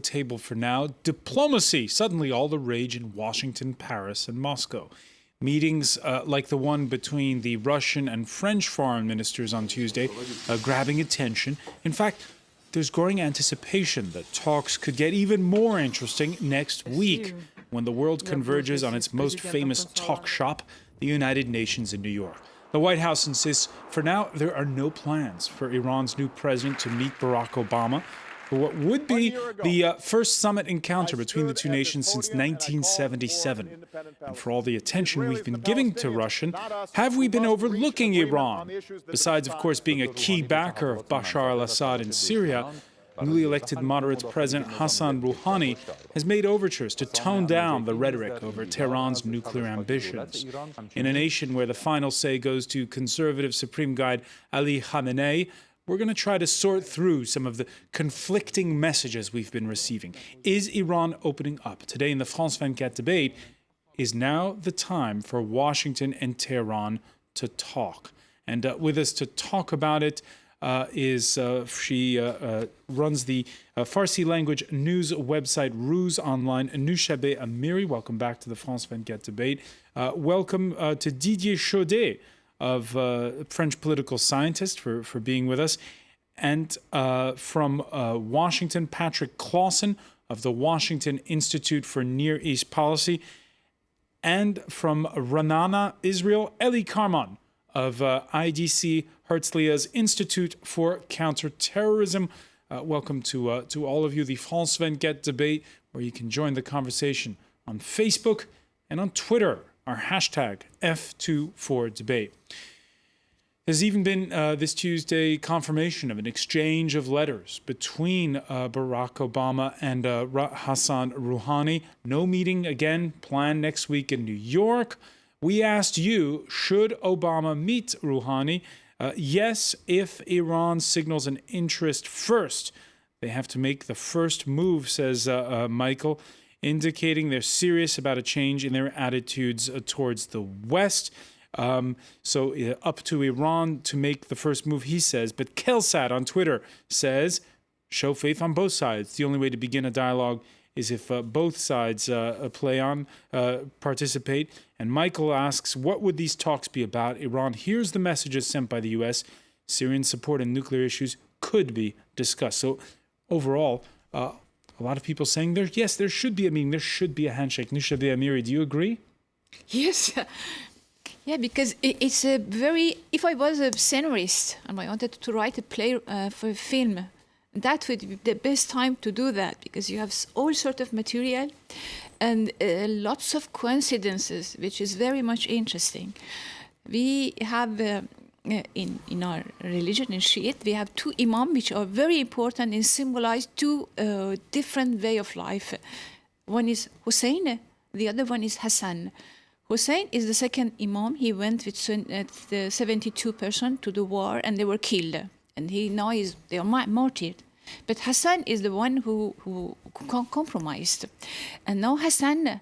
table for now. Diplomacy, suddenly all the rage in Washington, Paris, and Moscow. Meetings like the one between the Russian and French foreign ministers on Tuesday grabbing attention. In fact, there's growing anticipation that talks could get even more interesting next week when the world converges on its most famous talk shop, the United Nations in New York. The White House insists, for now, there are no plans for Iran's new president to meet Barack Obama for what would be the first summit encounter between the two nations since 1977. And for all the attention we've been giving to Russia, have we been overlooking Iran? Besides, of course, being a key backer of Bashar al-Assad in Syria, newly elected moderate President Hassan Rouhani has made overtures to tone down the rhetoric over Tehran's nuclear ambitions. In a nation where the final say goes to conservative Supreme Guide Ali Khamenei, we're going to try to sort through some of the conflicting messages we've been receiving. Is Iran opening up? Today in the France 24 debate, is now the time for Washington and Tehran to talk? And with us to talk about it she runs the Farsi language news website Ruse Online, Nooshabeh AMIRI. Welcome back to the France 24 debate. Welcome to Didier CHAUDET, of French political scientist, for being with us. And from Washington, Patrick CLAWSON of the Washington Institute for Near East Policy. And from Raanana, Israel, Eli KARMON of IDC Herzliya's Institute for Counter-Terrorism. Welcome to all of you, the France 24 debate, where you can join the conversation on Facebook and on Twitter, our hashtag F24debate. There's even been this Tuesday confirmation of an exchange of letters between Barack Obama and Hassan Rouhani. No meeting again planned next week in New York. We asked you, should Obama meet Rouhani? Yes, if Iran signals an interest first. They have to make the first move, says Michael, indicating they're serious about a change in their attitudes towards the West. So up to Iran to make the first move, he says. But Kelsat on Twitter says, show faith on both sides. The only way to begin a dialogue is if both sides participate. And Michael asks, what would these talks be about? Iran hears the messages sent by the U.S. Syrian support and nuclear issues could be discussed. So overall, a lot of people saying there should be a meeting, there should be a handshake. Nooshabeh AMIRI, do you agree? Yes. Yeah, because it's a very, if I was a scenarist and I wanted to write a play for a film, that would be the best time to do that, because you have all sorts of material and lots of coincidences, which is very much interesting. We have, in our religion, in Shiite, we have two imams, which are very important and symbolize two different way of life. One is Hussein, the other one is Hassan. Hussein is the second imam. He went with 72 persons to the war, and they were killed. And they are martyred. But Hassan is the one who compromised. And now Hassan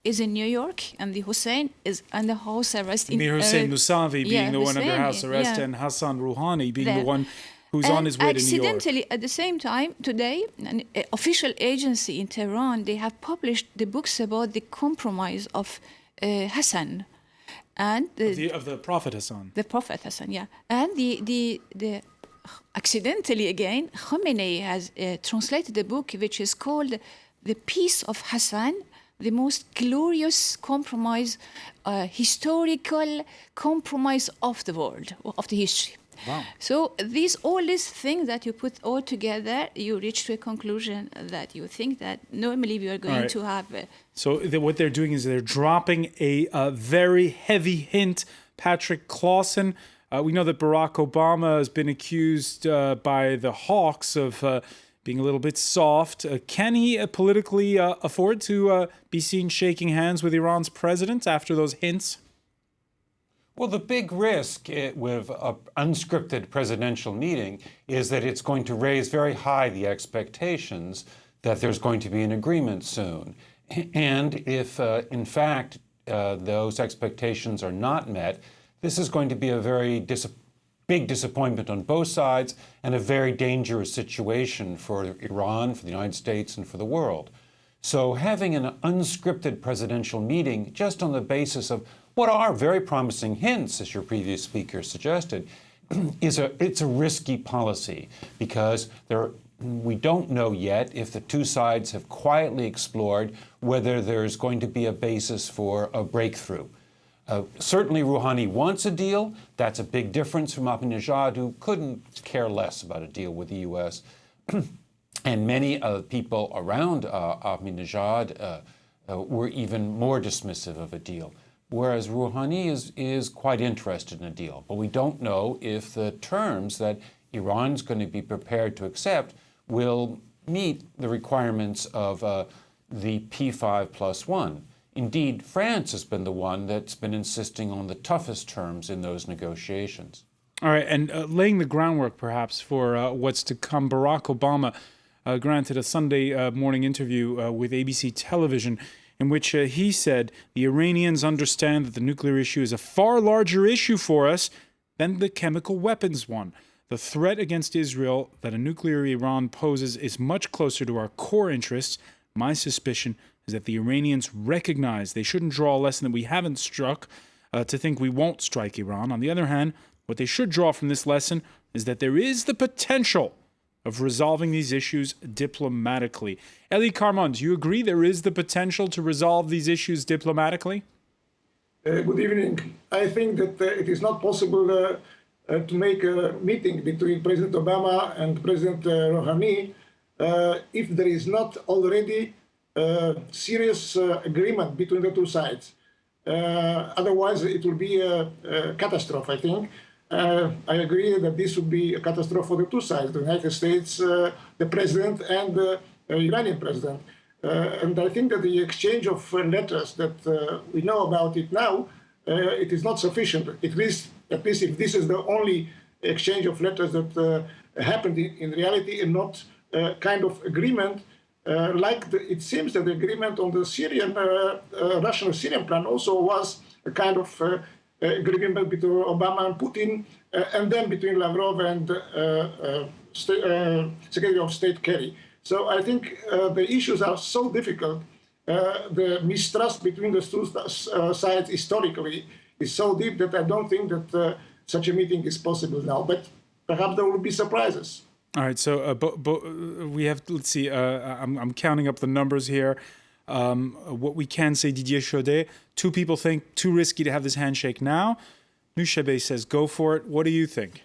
is in New York, and the Hussein is under house arrest. Nooshabeh being the one under house arrest, and Hassan Rouhani being the one who's on his way to New York. Accidentally, at the same time, today, an official agency in Tehran, they have published the books about the compromise of Hassan. And of the Prophet Hassan. The Prophet Hassan, yeah. And the accidentally again, Khamenei has translated a book which is called The Peace of Hassan, the most glorious compromise, historical compromise of the world, of the history. Wow. So all these things that you put all together, you reach to a conclusion that you think that normally we are going to have. So what they're doing is they're dropping a very heavy hint. Patrick CLAWSON, we know that Barack Obama has been accused by the hawks of being a little bit soft. Can he politically afford to be seen shaking hands with Iran's president after those hints? Well, the big risk with an unscripted presidential meeting is that it's going to raise very high the expectations that there's going to be an agreement soon. And if, in fact, those expectations are not met, this is going to be a very big disappointment on both sides and a very dangerous situation for Iran, for the United States, and for the world. So having an unscripted presidential meeting just on the basis of what are very promising hints, as your previous speaker suggested, it's a risky policy because we don't know yet if the two sides have quietly explored whether there's going to be a basis for a breakthrough. Certainly Rouhani wants a deal. That's a big difference from Ahmadinejad, who couldn't care less about a deal with the U.S. And many people around Ahmadinejad were even more dismissive of a deal, whereas Rouhani is quite interested in a deal. But we don't know if the terms that Iran's going to be prepared to accept will meet the requirements of the P5+1. Indeed, France has been the one that's been insisting on the toughest terms in those negotiations. All right, and laying the groundwork perhaps for what's to come, Barack Obama granted a Sunday morning interview with ABC television in which he said the Iranians understand that the nuclear issue is a far larger issue for us than the chemical weapons one. The threat against Israel that a nuclear Iran poses is much closer to our core interests. My suspicion is that the Iranians recognize they shouldn't draw a lesson that we haven't struck to think we won't strike Iran. On the other hand, what they should draw from this lesson is that there is the potential of resolving these issues diplomatically. Eli KARMON, do you agree there is the potential to resolve these issues diplomatically? Good evening. I think that it is not possible to make a meeting between President Obama and President Rouhani if there is not already serious agreement between the two sides. Otherwise, it will be a catastrophe, I think. I agree that this would be a catastrophe for the two sides, the United States, the president, and the Iranian president. And I think that the exchange of letters that we know about it now, it is not sufficient. At least if this is the only exchange of letters that happened in reality and not kind of agreement, it seems that the agreement on the Syrian, Russian-Syrian plan also was a kind of agreement between Obama and Putin, and then between Lavrov and Secretary of State Kerry. So I think the issues are so difficult. The mistrust between the two sides historically is so deep that I don't think that such a meeting is possible now. But perhaps there will be surprises. All right, so we have, let's see, I'm counting up the numbers here. What we can say, Didier, CHAUDET, two people think too risky to have this handshake now. Nooshabeh says go for it. What do you think?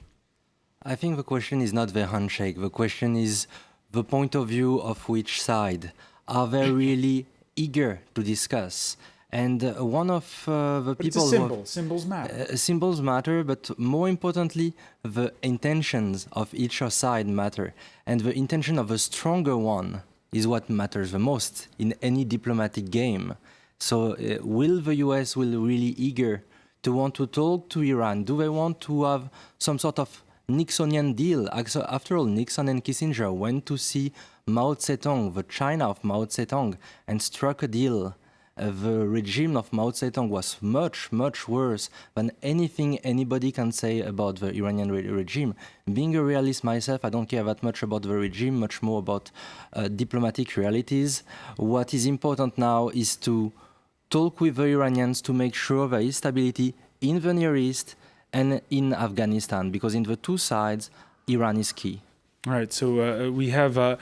I think the question is not the handshake. The question is the point of view of which side. Are they really eager to discuss? And one of the people... It's a symbol. Symbols matter. Symbols matter, but more importantly, the intentions of each side matter. And the intention of the stronger one is what matters the most in any diplomatic game. So will the US really eager to want to talk to Iran? Do they want to have some sort of Nixonian deal? After all, Nixon and Kissinger went to see Mao Zedong, the China of Mao Zedong, and struck a deal. The regime of Mao Zedong was much, much worse than anything anybody can say about the Iranian regime. Being a realist myself, I don't care that much about the regime, much more about diplomatic realities. What is important now is to talk with the Iranians to make sure there is stability in the Near East and in Afghanistan, because in the two sides, Iran is key. All right, so we have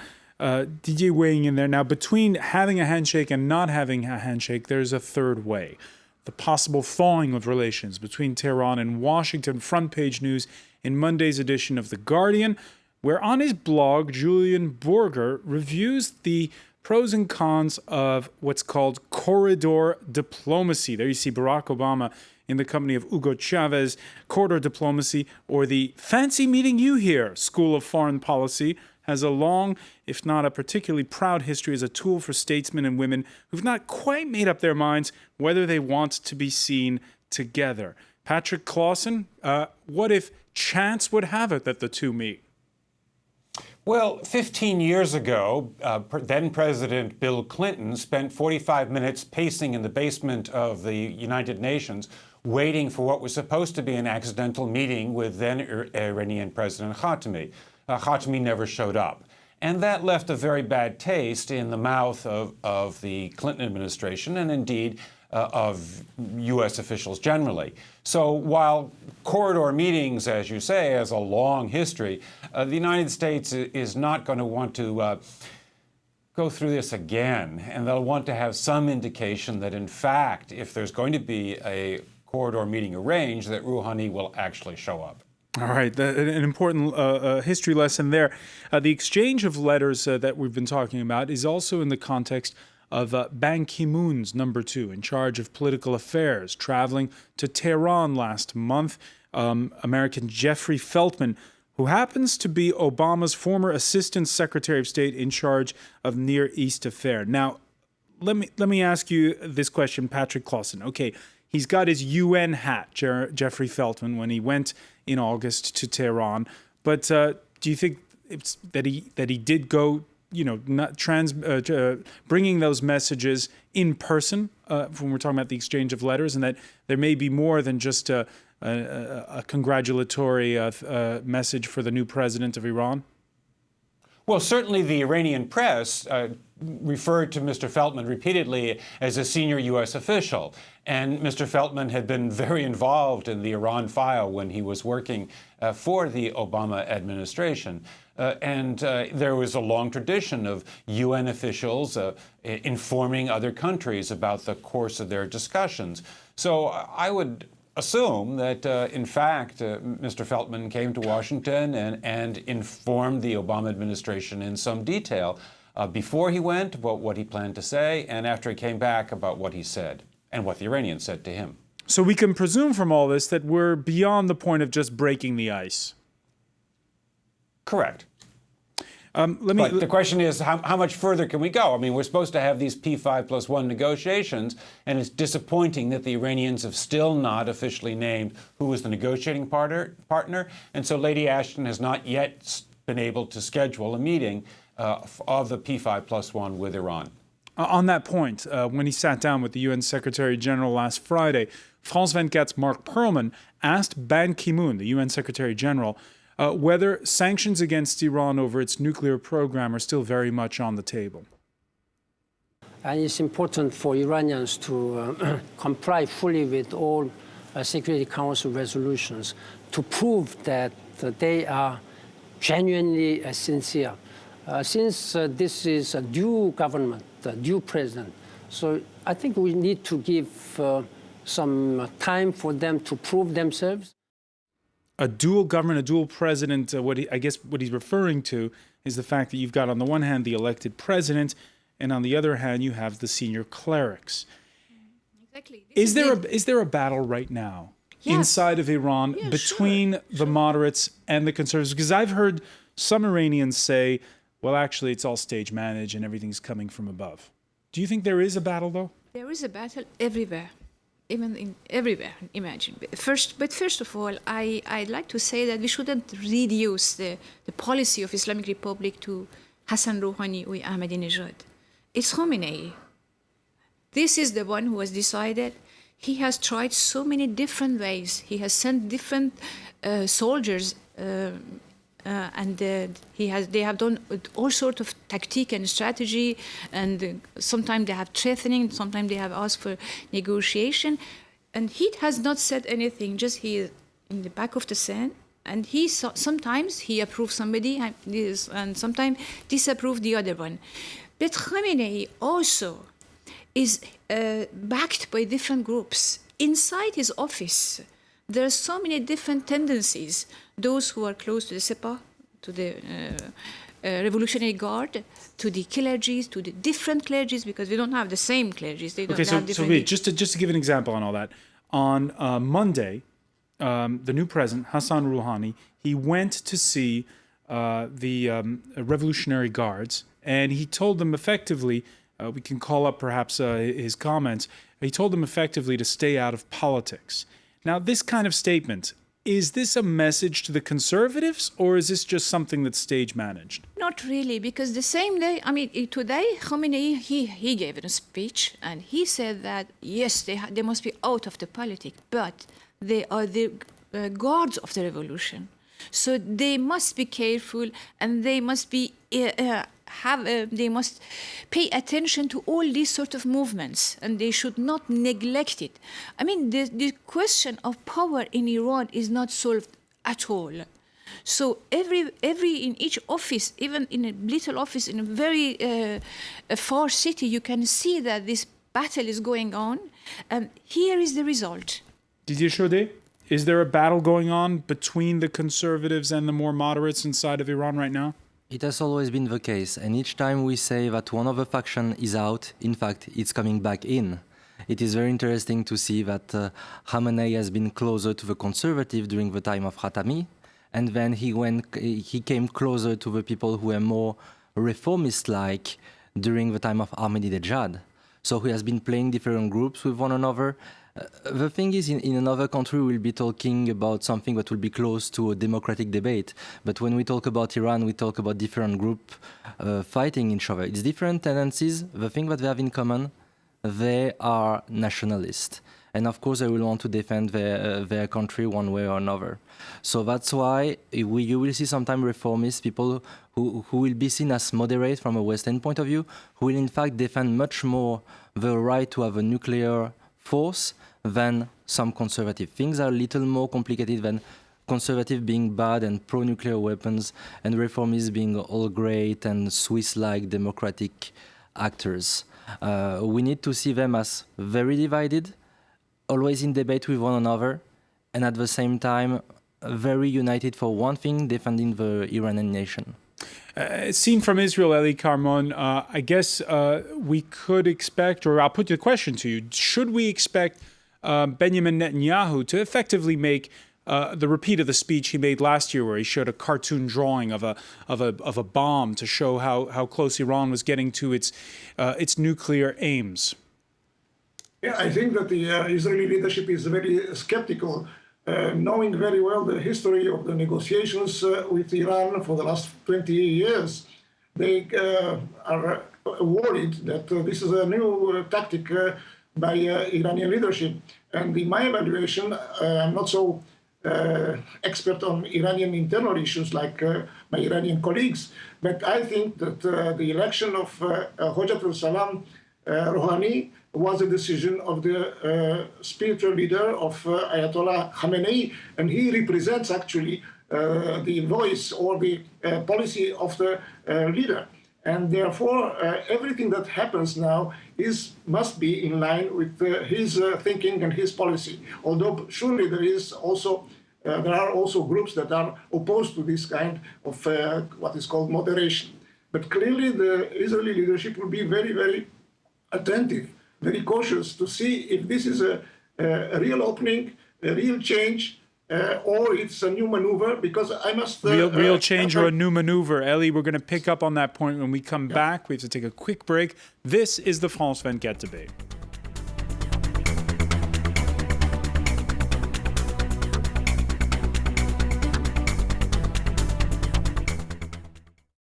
Didier weighing in there. Now, between having a handshake and not having a handshake, there's a third way. The possible thawing of relations between Tehran and Washington. Front page news in Monday's edition of The Guardian, where on his blog, Julian Borger reviews the pros and cons of what's called corridor diplomacy. There you see Barack Obama in the company of Hugo Chavez, corridor diplomacy, or the fancy meeting you hear school of foreign policy, has a long, if not a particularly proud history as a tool for statesmen and women who've not quite made up their minds whether they want to be seen together. Patrick CLAWSON, what if chance would have it that the two meet? Well, 15 years ago, then-President Bill Clinton spent 45 minutes pacing in the basement of the United Nations waiting for what was supposed to be an accidental meeting with then Iranian President Khatami. Khatami never showed up. And that left a very bad taste in the mouth of the Clinton administration and indeed of U.S. officials generally. So while corridor meetings, as you say, has a long history, the United States is not going to want to go through this again. And they'll want to have some indication that, in fact, if there's going to be a corridor meeting arranged, that Rouhani will actually show up. All right, an important history lesson there. The exchange of letters that we've been talking about is also in the context of Ban Ki-moon's #2 in charge of political affairs, traveling to Tehran last month. American Jeffrey Feltman, who happens to be Obama's former Assistant Secretary of State in charge of Near East affairs. Now, let me ask you this question, Patrick CLAWSON. Okay, he's got his UN hat, Jeffrey Feltman, when he went in August to Tehran. But do you think that he did go, not bringing those messages in person when we're talking about the exchange of letters, and that there may be more than just a congratulatory message for the new president of Iran? Well, certainly the Iranian press referred to Mr. Feltman repeatedly as a senior U.S. official. And Mr. Feltman had been very involved in the Iran file when he was working for the Obama administration. And there was a long tradition of UN officials informing other countries about the course of their discussions. So I would assume that, in fact, Mr. Feltman came to Washington and informed the Obama administration in some detail before he went about what he planned to say, and after he came back about what he said and what the Iranians said to him. So we can presume from all this that we're beyond the point of just breaking the ice. Correct. But the question is, how much further can we go? I mean, we're supposed to have these P5+1 negotiations, and it's disappointing that the Iranians have still not officially named who is the negotiating partner. And so Lady Ashton has not yet been able to schedule a meeting of the P5+1 with Iran. On that point, when he sat down with the UN Secretary General last Friday, France 24's Mark Perlman asked Ban Ki-moon, the UN Secretary General, whether sanctions against Iran over its nuclear program are still very much on the table. And it's important for Iranians to comply fully with all Security Council resolutions to prove that they are genuinely sincere. Since this is a due government, a due president, so I think we need to give some time for them to prove themselves. A dual government, a dual president, I guess what he's referring to is the fact that you've got on the one hand the elected president, and on the other hand you have the senior clerics. Exactly. Is there a battle right now inside of Iran between the moderates and the conservatives? Because I've heard some Iranians say, well, actually, it's all stage managed and everything's coming from above. Do you think there is a battle, though? There is a battle everywhere. Even everywhere, imagine. But first of all, I'd like to say that we shouldn't reduce the policy of Islamic Republic to Hassan Rouhani or Ahmadinejad. It's Khomeini. This is the one who has decided. He has tried so many different ways. He has sent different soldiers, and they have done all sorts of tactique and strategy, and sometimes they have threatening, sometimes they have asked for negotiation, and he has not said anything, just he is in the back of the sand, and sometimes he approves somebody and sometimes disapproves the other one. But Khamenei also is backed by different groups. Inside his office, there are so many different tendencies. Those who are close to the Sepah, to the Revolutionary Guard, to the clergies, to the different clergies, because we don't have the same clergies. They don't have different. Wait, just to give an example on all that, on Monday, the new president, Hassan Rouhani, he went to see the Revolutionary Guards, and he told them effectively, we can call up perhaps his comments, he told them effectively to stay out of politics. Now, this kind of statement, Is this a message to the conservatives, or is this just something that's stage managed? Not really, because the same day, today, Khamenei, he gave a speech, and he said that, yes, they must be out of the politics, but they are the guards of the revolution. So they must be careful, and they must be they must pay attention to all these sort of movements, and they should not neglect it. The question of power in Iran is not solved at all. So every in each office, even in a little office in a very far city, you can see that this battle is going on. Here is the result. Didier CHAUDET, is there a battle going on between the conservatives and the more moderates inside of Iran right now? It has always been the case, and each time we say that one of the faction is out, in fact, it's coming back in. It is very interesting to see that Khamenei has been closer to the conservative during the time of Khatami, and then he came closer to the people who were more reformist-like during the time of Ahmedinejad. So he has been playing different groups with one another. The thing is, in another country, we'll be talking about something that will be close to a democratic debate. But when we talk about Iran, we talk about different groups fighting each other. It's different tendencies. The thing that they have in common, they are nationalists. And of course, they will want to defend their country one way or another. So that's why you will see sometimes reformist people who will be seen as moderate from a Western point of view, who will in fact defend much more the right to have a nuclear force than some conservative. Things are a little more complicated than conservative being bad and pro-nuclear weapons and reformists being all great and Swiss-like democratic actors. We need to see them as very divided, always in debate with one another, and at the same time very united for one thing, defending the Iranian nation. Seen from Israel, Eli KARMON, I guess we could expect, or I'll put the question to you, should we expect Benjamin Netanyahu to effectively make the repeat of the speech he made last year, where he showed a cartoon drawing of a bomb to show how close Iran was getting to its nuclear aims? Yeah, I think that the Israeli leadership is very skeptical, knowing very well the history of the negotiations with Iran for the last 20 years. They are worried that this is a new tactic by Iranian leadership. And in my evaluation, I'm not so expert on Iranian internal issues like my Iranian colleagues, but I think that the election of Hojat al-Salam Rouhani was a decision of the spiritual leader of Ayatollah Khamenei, and he represents actually the voice or the policy of the leader. And therefore, everything that happens now must be in line with his thinking and his policy. Although surely there are also groups that are opposed to this kind of what is called moderation. But clearly, the Israeli leadership will be very, very attentive, very cautious to see if this is a real opening, a real change, or it's a new maneuver, because I must... real change or a new maneuver. Eli, we're going to pick up on that point when we come back. We have to take a quick break. This is the France 24 debate.